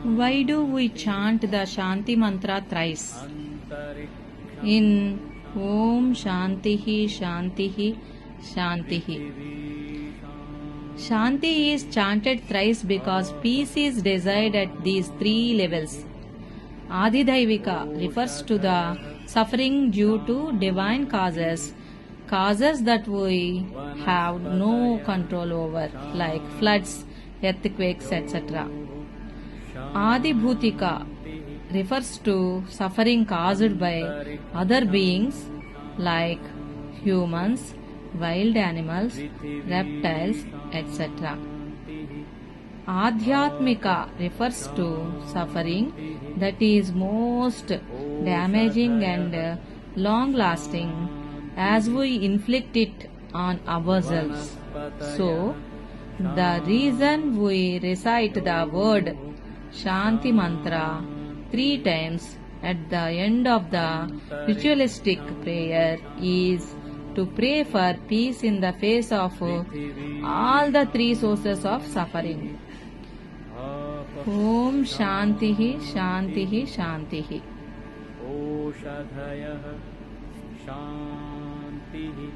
Why do we chant the Shanti mantra thrice? In Om Shantihi Shantihi Shantihi. Shanti is chanted thrice because peace is desired at these three levels. Adhidaivika refers to the suffering due to divine causes, causes that we have no control over, like floods, earthquakes, etc. Adibhutika refers to suffering caused by other beings like humans, wild animals, reptiles, etc. Adhyatmika refers to suffering that is most damaging and long-lasting as we inflict it on ourselves. So, the reason we recite the word Shanti mantra 3 times at the end of the ritualistic prayer is to pray for peace in the face of all the 3 sources of suffering. Om Shantihi Shantihi Shantihi. Oshadhayah Shantihi